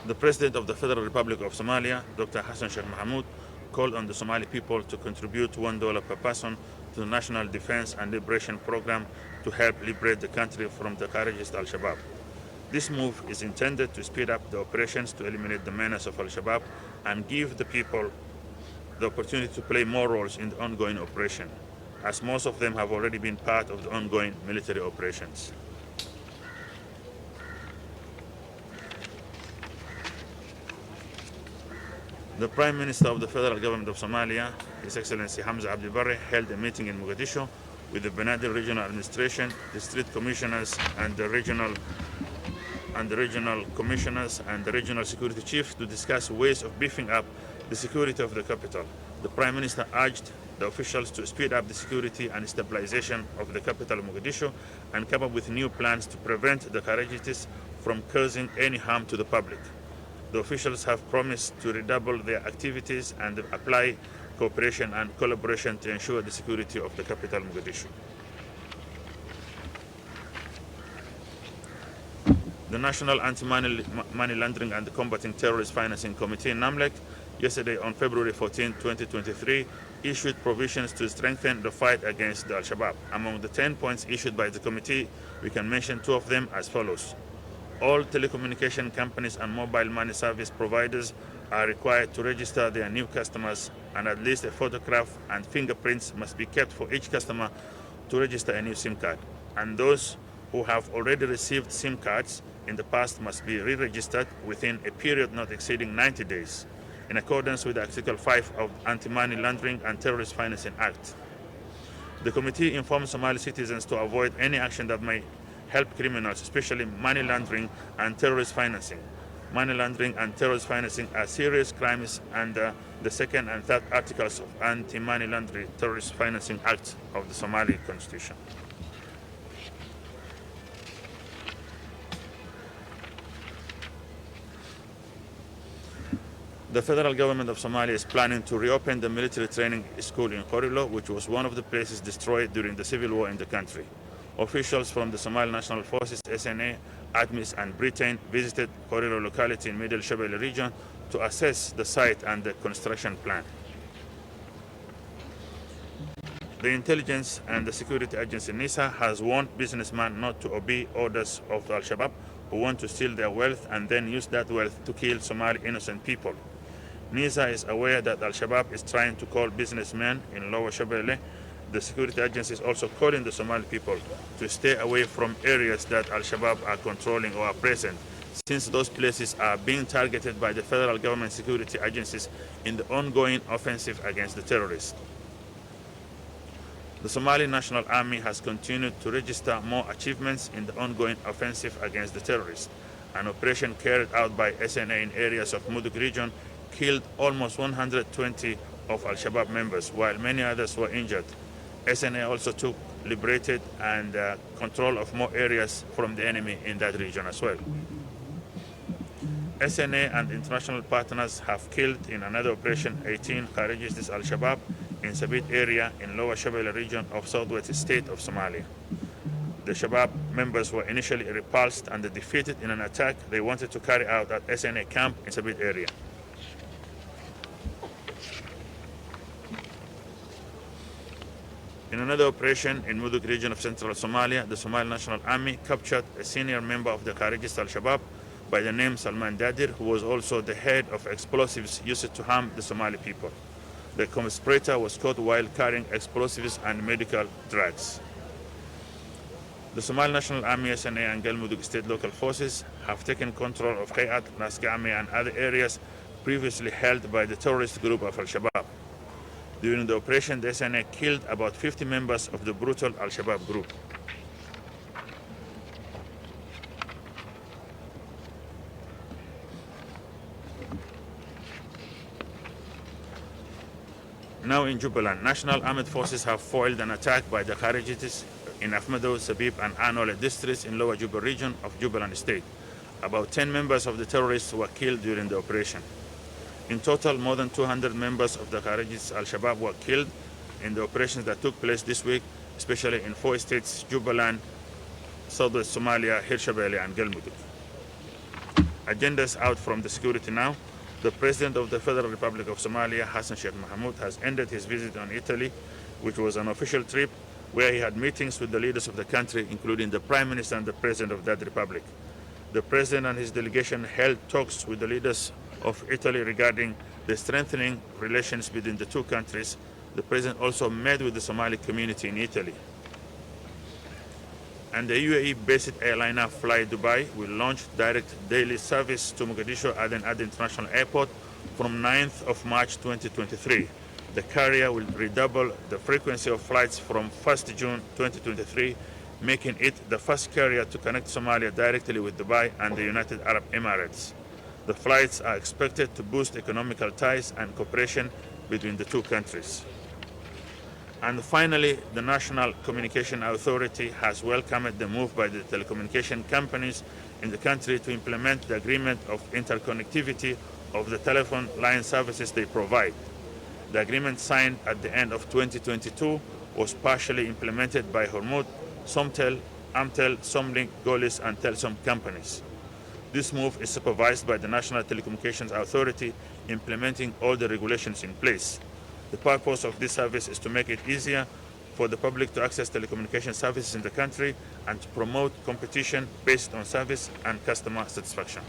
The President of the Federal Republic of Somalia, Dr. Hassan Sheikh Mohamud, called on the Somali people to contribute $1 per person to the National Defense and Liberation Program to help liberate the country from the Kharajist Al-Shabaab. This move is intended to speed up the operations to eliminate the menace of Al-Shabaab and give the people the opportunity to play more roles in the ongoing operation, as most of them have already been part of the ongoing military operations. The Prime Minister of the Federal Government of Somalia, His Excellency Hamza Abdi Barre, held a meeting in Mogadishu with the Banadil Regional Administration, the Street Commissioners, and the Regional Commissioners and the Regional Security Chief to discuss ways of beefing up the security of the capital. The Prime Minister urged the officials to speed up the security and stabilization of the capital Mogadishu and come up with new plans to prevent the Kharajitis from causing any harm to the public. The officials have promised to redouble their activities and apply cooperation and collaboration to ensure the security of the capital Mogadishu. The National Anti-Money Laundering and Combating Terrorist Financing Committee, NAMLEC, yesterday on February 14, 2023, issued provisions to strengthen the fight against the Al-Shabaab. Among the 10 points issued by the committee, we can mention 2 of them as follows. All telecommunication companies and mobile money service providers are required to register their new customers, and at least a photograph and fingerprints must be kept for each customer to register a new SIM card. And those who have already received SIM cards in the past must be re-registered within a period not exceeding 90 days, in accordance with Article 5 of the Anti-Money Laundering and Terrorist Financing Act. The committee informed Somali citizens to avoid any action that may help criminals, especially money laundering and terrorist financing. Money laundering and terrorist financing are serious crimes under the 2nd and 3rd articles of Anti-Money Laundering Terrorist Financing Act of the Somali Constitution. The federal government of Somalia is planning to reopen the military training school in Qorilo, which was one of the places destroyed during the civil war in the country. Officials from the Somali National Forces, SNA, ATMIS, and Britain visited Qorilo locality in Middle Shabelle region to assess the site and the construction plan. The intelligence and the security agency NISA has warned businessmen not to obey orders of the Al-Shabaab, who want to steal their wealth and then use that wealth to kill Somali innocent people. NISA is aware that Al-Shabaab is trying to call businessmen in Lower Shabelle. The security agency is also calling the Somali people to stay away from areas that Al-Shabaab are controlling or are present, since those places are being targeted by the federal government security agencies in the ongoing offensive against the terrorists. The Somali National Army has continued to register more achievements in the ongoing offensive against the terrorists. An operation carried out by SNA in areas of Mudug region killed almost 120 of Al-Shabaab members, while many others were injured. SNA also took, liberated, and control of more areas from the enemy in that region as well. SNA and international partners have killed in another operation 18 Kharajis Al-Shabaab in Sabit area in Lower Shabelle region of southwest state of Somalia. The Shabaab members were initially repulsed and defeated in an attack they wanted to carry out at SNA camp in Sabit area. In another operation in Mudug region of central Somalia, the Somali National Army captured a senior member of the Kharajist Al-Shabaab by the name Salman Dadir, who was also the head of explosives used to harm the Somali people. The conspirator was caught while carrying explosives and medical drugs. The Somali National Army, SNA, and Galmudug State Local Forces have taken control of Khayat, Nasgame, and other areas previously held by the terrorist group of Al-Shabaab. During the operation, the SNA killed about 50 members of the brutal Al-Shabaab group. Now in Jubaland, National Armed Forces have foiled an attack by the Kharijites in Afmado, Sabib, and Anole districts in Lower Juba region of Jubaland State. About 10 members of the terrorists were killed during the operation. In total, more than 200 members of the Kharajis Al-Shabaab were killed in the operations that took place this week, especially in 4 states, Jubaland, Southwest Somalia, Hirshabelle, and Galmudug. Agendas out from the security now. The President of the Federal Republic of Somalia, Hassan Sheikh Mohamud, has ended his visit on Italy, which was an official trip where he had meetings with the leaders of the country, including the Prime Minister and the President of that republic. The President and his delegation held talks with the leaders of Italy regarding the strengthening relations between the two countries. The President also met with the Somali community in Italy. And the UAE-based airliner Fly Dubai will launch direct daily service to Mogadishu Aden International Airport from 9th of March 2023. The carrier will redouble the frequency of flights from 1st June 2023, making it the first carrier to connect Somalia directly with Dubai and the United Arab Emirates. The flights are expected to boost economical ties and cooperation between the two countries. And finally, the National Communication Authority has welcomed the move by the telecommunication companies in the country to implement the agreement of interconnectivity of the telephone line services they provide. The agreement signed at the end of 2022 was partially implemented by Hormuz, Somtel, Amtel, Somlink, Golis, and Telsom companies. This move is supervised by the National Telecommunications Authority, implementing all the regulations in place. The purpose of this service is to make it easier for the public to access telecommunication services in the country and to promote competition based on service and customer satisfaction.